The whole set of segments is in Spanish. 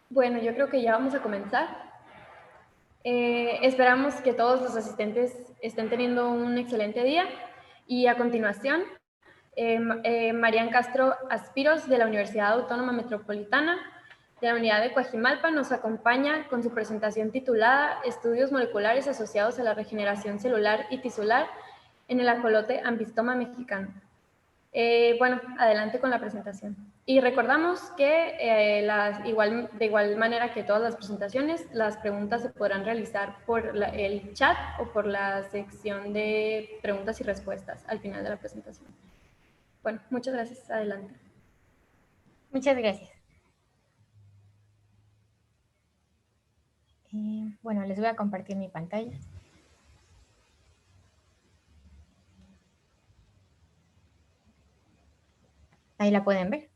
Bueno, yo creo que ya vamos a comenzar. Esperamos que todos los asistentes estén teniendo un excelente día. Y a continuación, Marian Castro Aspiros, de la Universidad Autónoma Metropolitana, de la Unidad de Coajimalpa, nos acompaña con su presentación titulada Estudios moleculares asociados a la regeneración celular y tisular en el ajolote Ambistoma mexicano. Bueno, adelante con la presentación. Y recordamos que de igual manera que todas las presentaciones, las preguntas se podrán realizar por el chat o por la sección de preguntas y respuestas al final de la presentación. Bueno, muchas gracias. Adelante. Muchas gracias. Bueno, les voy a compartir mi pantalla. Ahí la pueden ver.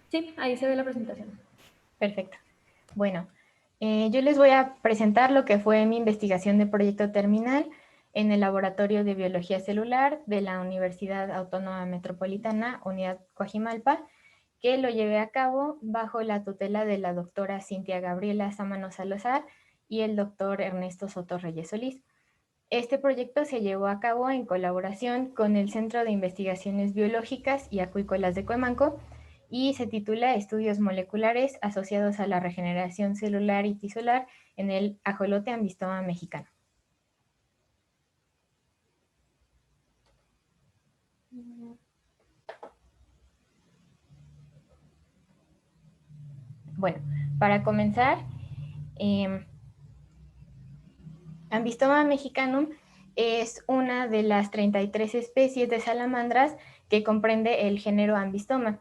Sí, ahí se ve la presentación. Perfecto. Bueno, yo les voy a presentar lo que fue mi investigación de proyecto terminal en el Laboratorio de Biología Celular de la Universidad Autónoma Metropolitana, Unidad Coajimalpa, que lo llevé a cabo bajo la tutela de la doctora Cintia Gabriela Sámano Salazar y el doctor Ernesto Soto Reyes Solís. Este proyecto se llevó a cabo en colaboración con el Centro de Investigaciones Biológicas y Acuícolas de Cuemanco y se titula Estudios moleculares asociados a la regeneración celular y tisular en el ajolote Ambistoma mexicano. Bueno, para comenzar, Ambistoma mexicanum es una de las 33 especies de salamandras que comprende el género Ambistoma.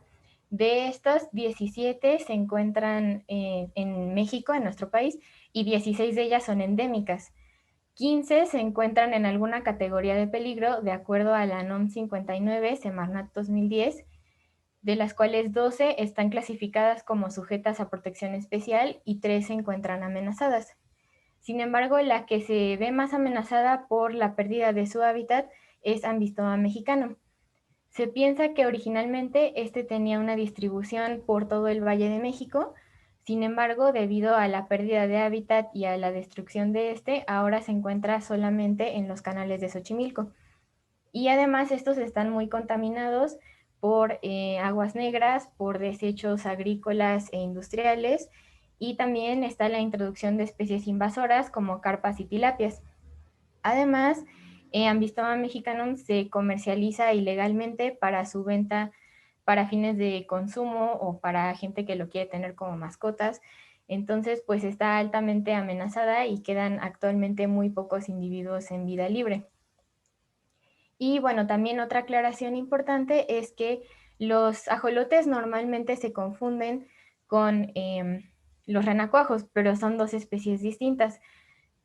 De estas, 17 se encuentran en México, en nuestro país, y 16 de ellas son endémicas. 15 se encuentran en alguna categoría de peligro, de acuerdo a la NOM 59, Semarnat 2010, de las cuales 12 están clasificadas como sujetas a protección especial y 3 se encuentran amenazadas. Sin embargo, la que se ve más amenazada por la pérdida de su hábitat es Ambistoma mexicanum. Se piensa que originalmente este tenía una distribución por todo el Valle de México. Sin embargo, debido a la pérdida de hábitat y a la destrucción de este, ahora se encuentra solamente en los canales de Xochimilco. Y además estos están muy contaminados por aguas negras, por desechos agrícolas e industriales, y también está la introducción de especies invasoras como carpas y tilapias. Además, Ambistoma mexicanum se comercializa ilegalmente para su venta para fines de consumo o para gente que lo quiere tener como mascotas. Entonces, pues está altamente amenazada y quedan actualmente muy pocos individuos en vida libre. Y bueno, también otra aclaración importante es que los ajolotes normalmente se confunden con los renacuajos, pero son dos especies distintas.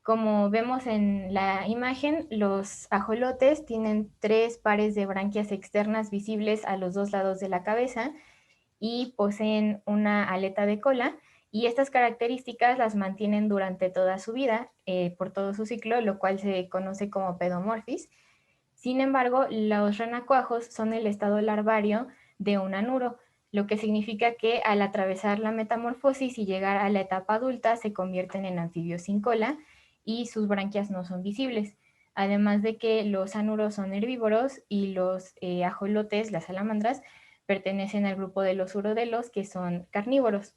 Como vemos en la imagen, los ajolotes tienen 3 pares de branquias externas visibles a los 2 lados de la cabeza y poseen una aleta de cola, y estas características las mantienen durante toda su vida, por todo su ciclo, lo cual se conoce como pedomorfis. Sin embargo, los renacuajos son el estado larvario de un anuro, lo que significa que al atravesar la metamorfosis y llegar a la etapa adulta se convierten en anfibios sin cola y sus branquias no son visibles. Además de que los anuros son herbívoros y los ajolotes, las salamandras, pertenecen al grupo de los urodelos, que son carnívoros.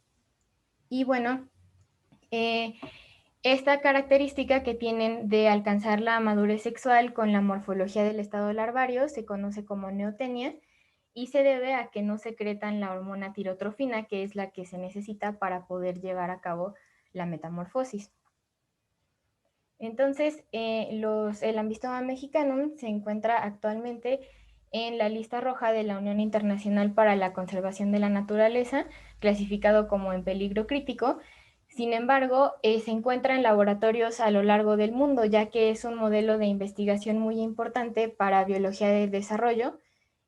Y bueno, eh, esta característica que tienen de alcanzar la madurez sexual con la morfología del estado larvario se conoce como neotenia y se debe a que no secretan la hormona tirotrofina, que es la que se necesita para poder llevar a cabo la metamorfosis. Entonces, el Ambistoma mexicanum se encuentra actualmente en la lista roja de la Unión Internacional para la Conservación de la Naturaleza, clasificado como en peligro crítico. Sin embargo, se encuentra en laboratorios a lo largo del mundo, ya que es un modelo de investigación muy importante para biología del desarrollo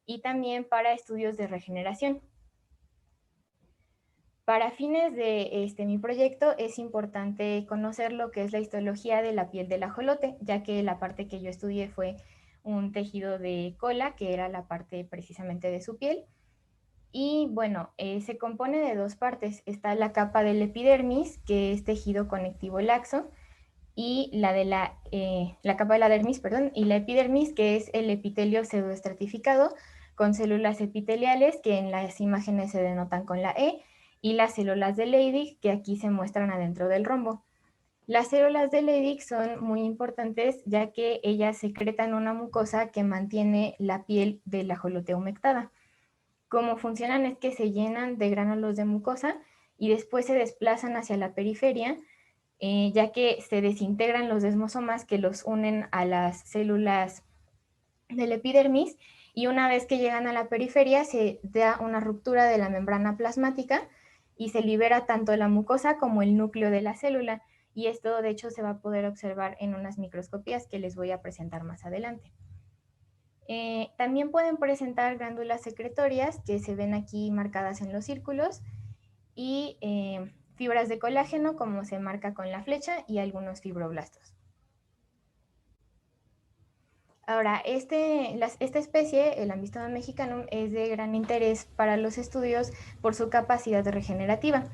y también para estudios de regeneración. Para fines de mi proyecto es importante conocer lo que es la histología de la piel del ajolote, ya que la parte que yo estudié fue un tejido de cola, que era la parte precisamente de su piel. Y bueno, se compone de dos partes. Está la capa del epidermis, que es tejido conectivo laxo, y la capa de la dermis, perdón, y la epidermis, que es el epitelio pseudoestratificado con células epiteliales, que en las imágenes se denotan con la E, y las células de Leydig, que aquí se muestran adentro del rombo. Las células de Leydig son muy importantes, ya que ellas secretan una mucosa que mantiene la piel del ajolote humectada. Cómo funcionan es que se llenan de gránulos de mucosa y después se desplazan hacia la periferia, ya que se desintegran los desmosomas que los unen a las células del epidermis, y una vez que llegan a la periferia se da una ruptura de la membrana plasmática y se libera tanto la mucosa como el núcleo de la célula, y esto de hecho se va a poder observar en unas microscopías que les voy a presentar más adelante. También pueden presentar glándulas secretorias, que se ven aquí marcadas en los círculos, y fibras de colágeno, como se marca con la flecha, y algunos fibroblastos. Ahora, esta especie, el Ambistoma mexicanum, es de gran interés para los estudios por su capacidad regenerativa.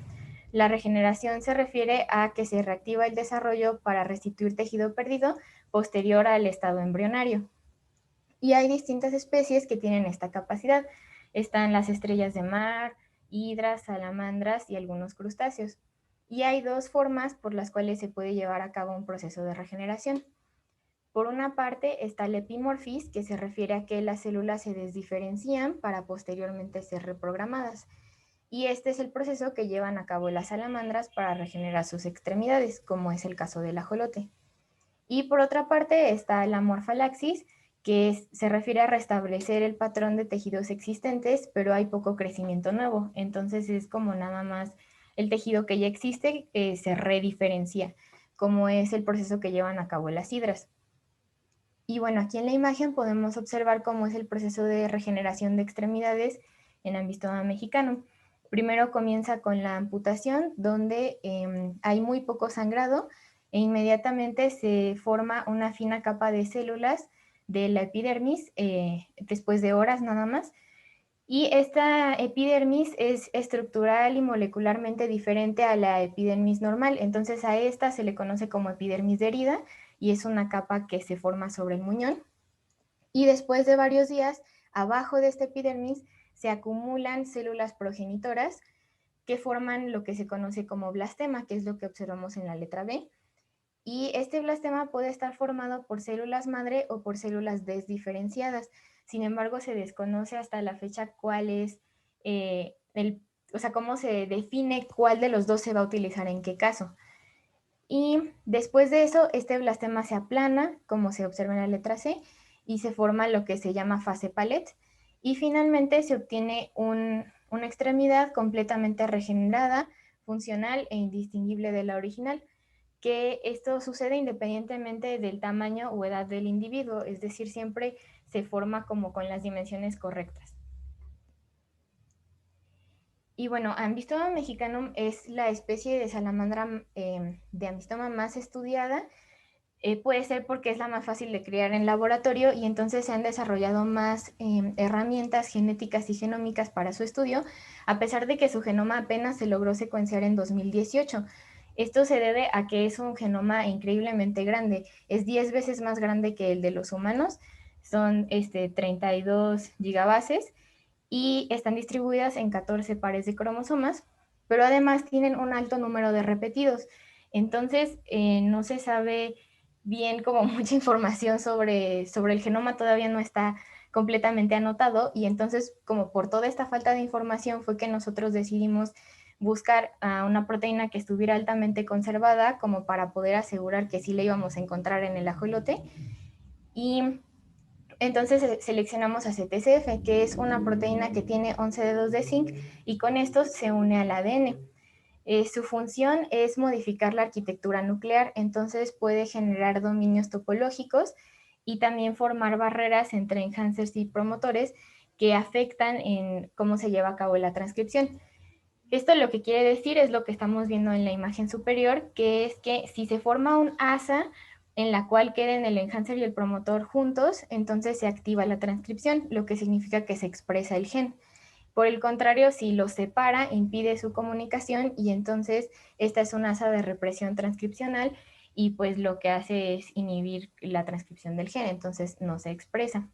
La regeneración se refiere a que se reactiva el desarrollo para restituir tejido perdido posterior al estado embrionario. Y hay distintas especies que tienen esta capacidad. Están las estrellas de mar, hidras, salamandras y algunos crustáceos. Y hay dos formas por las cuales se puede llevar a cabo un proceso de regeneración. Por una parte está la epimorfis, que se refiere a que las células se desdiferencian para posteriormente ser reprogramadas. Y este es el proceso que llevan a cabo las salamandras para regenerar sus extremidades, como es el caso del ajolote. Y por otra parte está la morfalaxis, que se refiere a restablecer el patrón de tejidos existentes, pero hay poco crecimiento nuevo. Entonces es como nada más el tejido que ya existe se rediferencia, como es el proceso que llevan a cabo las hidras. Y bueno, aquí en la imagen podemos observar cómo es el proceso de regeneración de extremidades en Ambistoma mexicanum. Primero comienza con la amputación, donde hay muy poco sangrado, e inmediatamente se forma una fina capa de células de la epidermis, después de horas nada más. Y esta epidermis es estructural y molecularmente diferente a la epidermis normal, entonces a esta se le conoce como epidermis de herida, y es una capa que se forma sobre el muñón. Y después de varios días, abajo de esta epidermis se acumulan células progenitoras que forman lo que se conoce como blastema, que es lo que observamos en la letra B. Y este blastema puede estar formado por células madre o por células desdiferenciadas. Sin embargo, se desconoce hasta la fecha cuál es cómo se define cuál de los dos se va a utilizar en qué caso. Y después de eso, este blastema se aplana, como se observa en la letra C, y se forma lo que se llama fase Palet. Y finalmente se obtiene una extremidad completamente regenerada, funcional e indistinguible de la original, que esto sucede independientemente del tamaño o edad del individuo, es decir, siempre se forma como con las dimensiones correctas. Y bueno, Ambistoma mexicanum es la especie de salamandra de Ambistoma más estudiada. Puede ser porque es la más fácil de criar en laboratorio, y entonces se han desarrollado más herramientas genéticas y genómicas para su estudio, a pesar de que su genoma apenas se logró secuenciar en 2018. Esto se debe a que es un genoma increíblemente grande, es 10 veces más grande que el de los humanos, son 32 gigabases, y están distribuidas en 14 pares de cromosomas, pero además tienen un alto número de repetidos. Entonces, no se sabe bien como mucha información sobre el genoma, todavía no está completamente anotado, y entonces como por toda esta falta de información fue que nosotros decidimos buscar a una proteína que estuviera altamente conservada como para poder asegurar que sí la íbamos a encontrar en el ajolote. Y entonces seleccionamos a CTCF, que es una proteína que tiene 11 dedos de zinc, y con esto se une al ADN. Su función es modificar la arquitectura nuclear, entonces puede generar dominios topológicos y también formar barreras entre enhancers y promotores que afectan en cómo se lleva a cabo la transcripción. Esto lo que quiere decir es lo que estamos viendo en la imagen superior, que es que si se forma un asa en la cual queden el enhancer y el promotor juntos, entonces se activa la transcripción, lo que significa que se expresa el gen. Por el contrario, si los separa, impide su comunicación y entonces esta es una asa de represión transcripcional y pues lo que hace es inhibir la transcripción del gen, entonces no se expresa.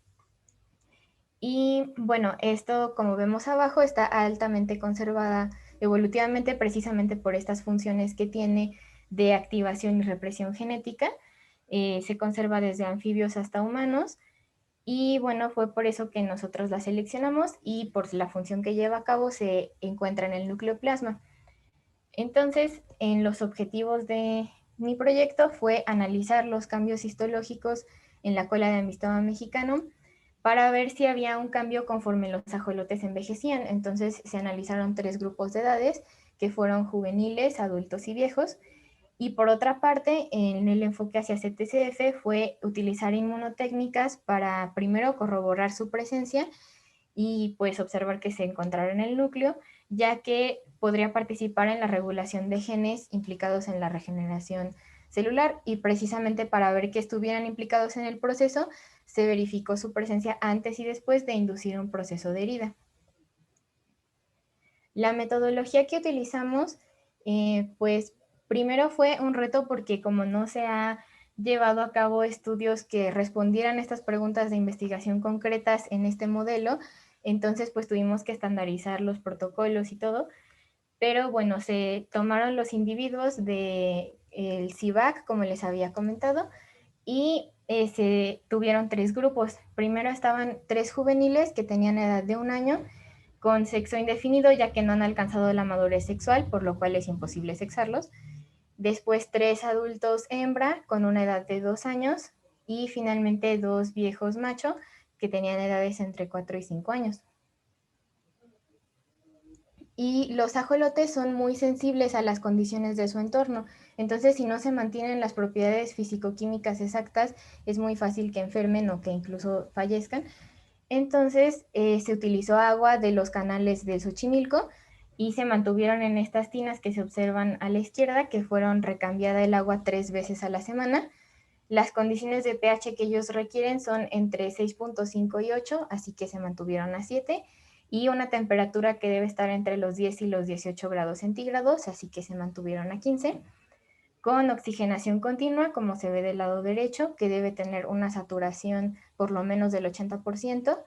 Y bueno, esto, como vemos abajo, está altamente conservada evolutivamente precisamente por estas funciones que tiene de activación y represión genética. Se conserva desde anfibios hasta humanos. Y bueno, fue por eso que nosotros la seleccionamos y por la función que lleva a cabo se encuentra en el nucleoplasma. Entonces, en los objetivos de mi proyecto fue analizar los cambios histológicos en la cola de Ambistoma mexicanum para ver si había un cambio conforme los ajolotes envejecían. Entonces se analizaron 3 grupos de edades, que fueron juveniles, adultos y viejos. Y por otra parte, en el enfoque hacia CTCF fue utilizar inmunotécnicas para primero corroborar su presencia y pues observar que se encontrara en el núcleo, ya que podría participar en la regulación de genes implicados en la regeneración celular, y precisamente para ver que estuvieran implicados en el proceso, se verificó su presencia antes y después de inducir un proceso de herida. La metodología que utilizamos, pues primero fue un reto porque como no se ha llevado a cabo estudios que respondieran a estas preguntas de investigación concretas en este modelo, entonces pues tuvimos que estandarizar los protocolos y todo, pero bueno, se tomaron los individuos del CIVAC, como les había comentado, y se tuvieron 3 grupos. Primero estaban 3 juveniles que tenían edad de 1 año, con sexo indefinido, ya que no han alcanzado la madurez sexual, por lo cual es imposible sexarlos. Después 3 adultos hembra con una edad de 2 años y finalmente 2 viejos macho que tenían edades entre 4 y 5 años. Y los ajolotes son muy sensibles a las condiciones de su entorno, entonces si no se mantienen las propiedades físico-químicas exactas, es muy fácil que enfermen o que incluso fallezcan. Entonces se utilizó agua de los canales del Xochimilco y se mantuvieron en estas tinas que se observan a la izquierda, que fueron recambiada el agua 3 veces a la semana. Las condiciones de pH que ellos requieren son entre 6.5 y 8, así que se mantuvieron a 7, y una temperatura que debe estar entre los 10 y los 18 grados centígrados, así que se mantuvieron a 15, con oxigenación continua, como se ve del lado derecho, que debe tener una saturación por lo menos del 80%,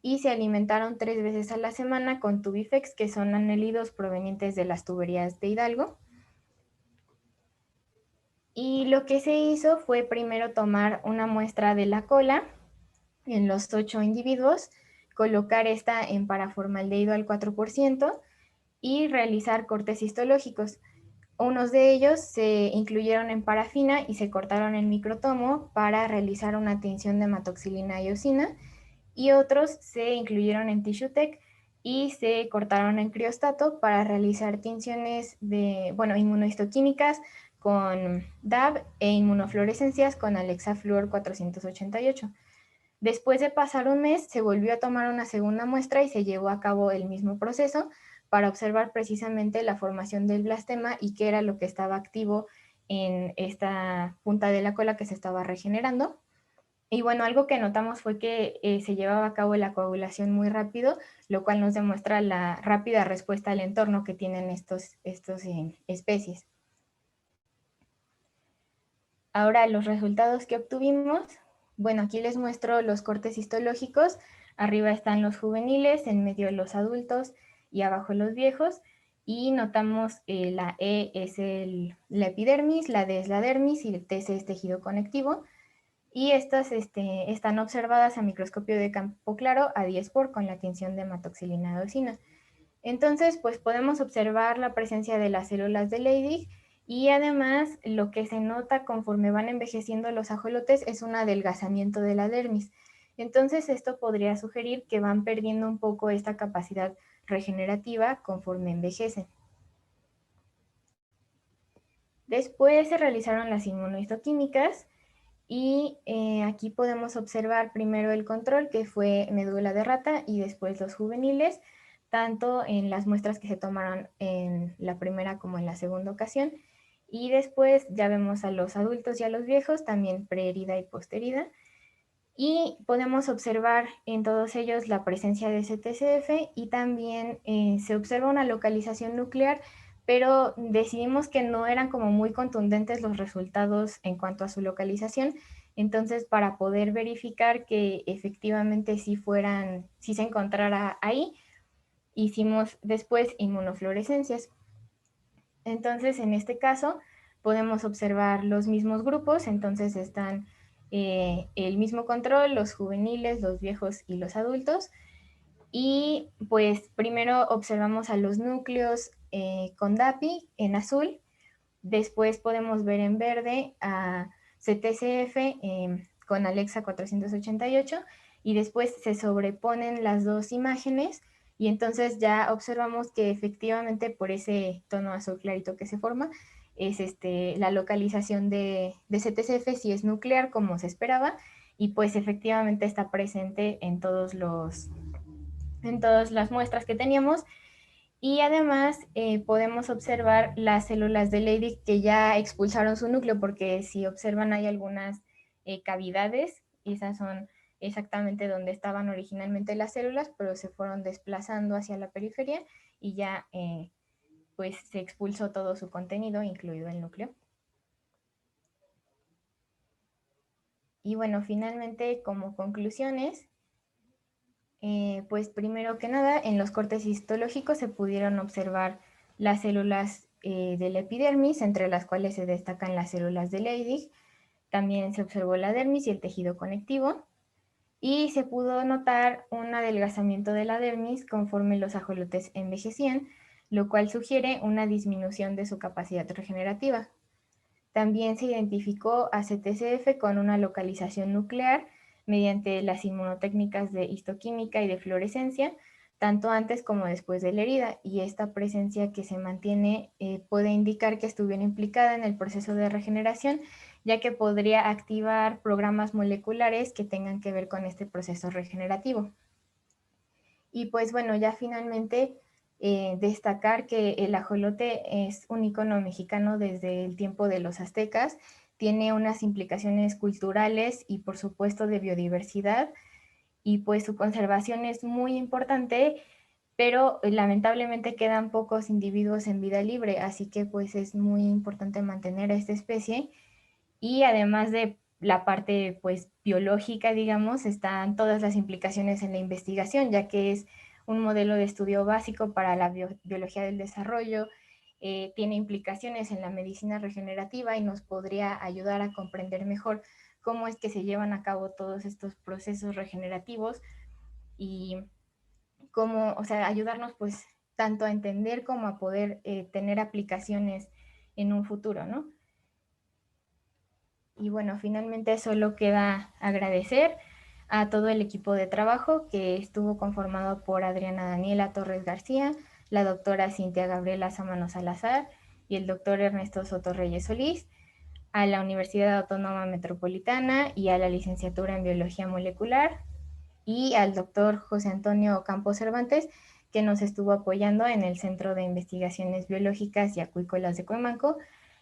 y se alimentaron 3 veces a la semana con Tubifex, que son anélidos provenientes de las tuberías de Hidalgo. Y lo que se hizo fue primero tomar una muestra de la cola en los 8 individuos, colocar esta en paraformaldehído al 4% y realizar cortes histológicos. Unos de ellos se incluyeron en parafina y se cortaron en microtomo para realizar una tinción de hematoxilina y eosina, y otros se incluyeron en TissueTech y se cortaron en criostato para realizar tinciones de, inmunohistoquímicas con DAB e inmunofluorescencias con Alexa Fluor 488. Después de pasar un mes, se volvió a tomar una segunda muestra y se llevó a cabo el mismo proceso para observar precisamente la formación del blastema y qué era lo que estaba activo en esta punta de la cola que se estaba regenerando. Y bueno, algo que notamos fue que se llevaba a cabo la coagulación muy rápido, lo cual nos demuestra la rápida respuesta al entorno que tienen estos especies. Ahora, los resultados que obtuvimos. Bueno, aquí les muestro los cortes histológicos. Arriba están los juveniles, en medio los adultos y abajo los viejos. Y notamos la E es la epidermis, la D es la dermis y el TC es tejido conectivo. Y estas están observadas a microscopio de campo claro a 10 por con la tinción de hematoxilina eosina. Entonces, pues podemos observar la presencia de las células de Leydig, y además lo que se nota conforme van envejeciendo los ajolotes es un adelgazamiento de la dermis. Entonces, esto podría sugerir que van perdiendo un poco esta capacidad regenerativa conforme envejecen. Después se realizaron las inmunohistoquímicas y aquí podemos observar primero el control, que fue médula de rata, y después los juveniles, tanto en las muestras que se tomaron en la primera como en la segunda ocasión. Y después ya vemos a los adultos y a los viejos, también preherida y posterida. Y podemos observar en todos ellos la presencia de CTCF y también se observa una localización nuclear, pero decidimos que no eran como muy contundentes los resultados en cuanto a su localización. Entonces, para poder verificar que efectivamente sí se encontrara ahí, hicimos después inmunofluorescencias. Entonces, en este caso, podemos observar los mismos grupos, entonces están el mismo control, los juveniles, los viejos y los adultos. Y pues primero observamos a los núcleos con DAPI en azul, después podemos ver en verde a CTCF con Alexa 488 y después se sobreponen las dos imágenes y entonces ya observamos que efectivamente por ese tono azul clarito que se forma es la localización de CTCF si es nuclear como se esperaba y pues efectivamente está presente en todas las muestras que teníamos y además podemos observar las células de Leydig que ya expulsaron su núcleo, porque si observan hay algunas cavidades, y esas son exactamente donde estaban originalmente las células, pero se fueron desplazando hacia la periferia y ya pues se expulsó todo su contenido, incluido el núcleo. Y bueno, finalmente como conclusiones, pues primero que nada, en los cortes histológicos se pudieron observar las células de la epidermis, entre las cuales se destacan las células de Leydig. También se observó la dermis y el tejido conectivo. Y se pudo notar un adelgazamiento de la dermis conforme los ajolotes envejecían, lo cual sugiere una disminución de su capacidad regenerativa. También se identificó a CTCF con una localización nuclear mediante las inmunotécnicas de histoquímica y de fluorescencia, tanto antes como después de la herida, y esta presencia que se mantiene puede indicar que estuviera implicada en el proceso de regeneración, ya que podría activar programas moleculares que tengan que ver con este proceso regenerativo. Y pues bueno, ya finalmente destacar que el ajolote es un icono mexicano desde el tiempo de los aztecas, tiene unas implicaciones culturales y por supuesto de biodiversidad, y pues su conservación es muy importante, pero lamentablemente quedan pocos individuos en vida libre, así que pues es muy importante mantener a esta especie. Y además de la parte pues biológica, digamos, están todas las implicaciones en la investigación, ya que es un modelo de estudio básico para la biología del desarrollo, tiene implicaciones en la medicina regenerativa y nos podría ayudar a comprender mejor cómo es que se llevan a cabo todos estos procesos regenerativos y cómo, o sea, ayudarnos pues tanto a entender como a poder tener aplicaciones en un futuro, ¿no? Y bueno, finalmente solo queda agradecer a todo el equipo de trabajo que estuvo conformado por Adriana Daniela Torres García, la doctora Cintia Gabriela Sámano Salazar y el doctor Ernesto Soto Reyes Solís, a la Universidad Autónoma Metropolitana y a la licenciatura en Biología Molecular, y al doctor José Antonio Campos Cervantes, que nos estuvo apoyando en el Centro de Investigaciones Biológicas y Acuícolas de Cuemanco,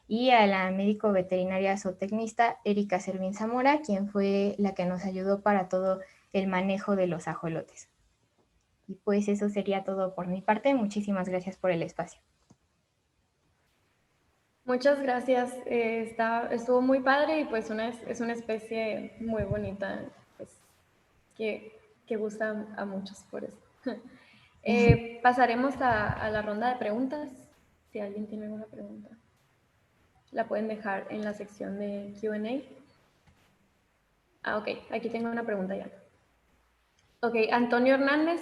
y a la médico veterinaria zootecnista Erika Servín Zamora, quien fue la que nos ayudó para todo el manejo de los ajolotes. Y pues eso sería todo por mi parte. Muchísimas gracias por el espacio. Muchas gracias. Estuvo muy padre y pues es una especie muy bonita, pues, que gusta a muchos por eso. Pasaremos a la ronda de preguntas. Si alguien tiene alguna pregunta, la pueden dejar en la sección de Q&A. Ok, aquí tengo una pregunta ya. Ok, Antonio Hernández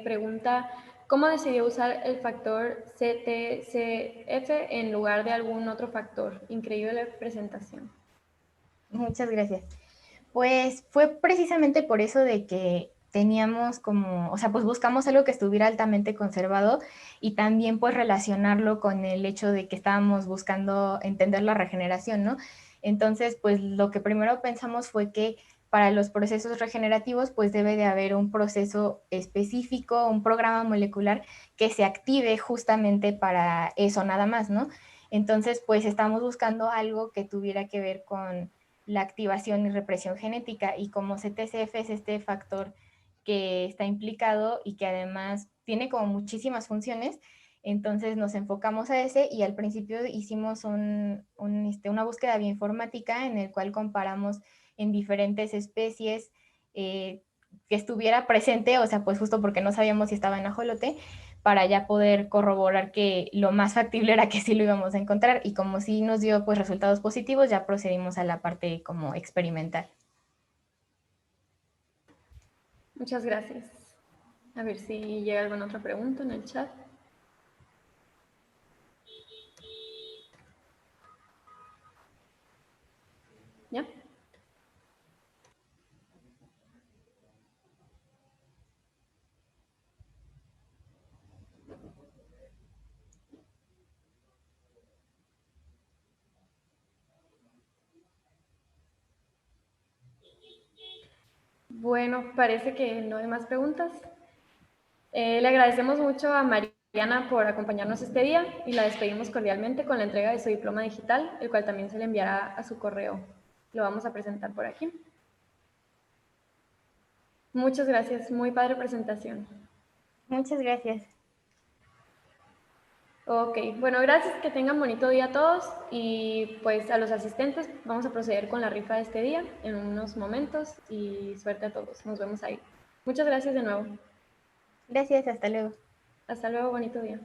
pregunta, ¿cómo decidió usar el factor CTCF en lugar de algún otro factor? Increíble presentación. Muchas gracias. Pues fue precisamente por eso de que teníamos como, o sea, pues buscamos algo que estuviera altamente conservado y también pues relacionarlo con el hecho de que estábamos buscando entender la regeneración, ¿no? Entonces, pues lo que primero pensamos fue que para los procesos regenerativos pues debe de haber un proceso específico, un programa molecular que se active justamente para eso nada más, ¿no? Entonces, pues estamos buscando algo que tuviera que ver con la activación y represión genética, y como CTCF es este factor que está implicado y que además tiene como muchísimas funciones, entonces nos enfocamos a ese y al principio hicimos una búsqueda bioinformática en el cual comparamos en diferentes especies que estuviera presente, o sea, pues justo porque no sabíamos si estaba en ajolote, para ya poder corroborar que lo más factible era que sí lo íbamos a encontrar, y como sí nos dio pues resultados positivos, ya procedimos a la parte como experimental. Muchas gracias. A ver si llega alguna otra pregunta en el chat. ¿Ya? Bueno, parece que no hay más preguntas. Le agradecemos mucho a Mariana por acompañarnos este día y la despedimos cordialmente con la entrega de su diploma digital, el cual también se le enviará a su correo. Lo vamos a presentar por aquí. Muchas gracias, muy padre presentación. Muchas gracias. Ok, bueno, gracias, que tengan bonito día a todos y pues a los asistentes vamos a proceder con la rifa de este día en unos momentos y suerte a todos, nos vemos ahí. Muchas gracias de nuevo. Gracias, hasta luego. Hasta luego, bonito día.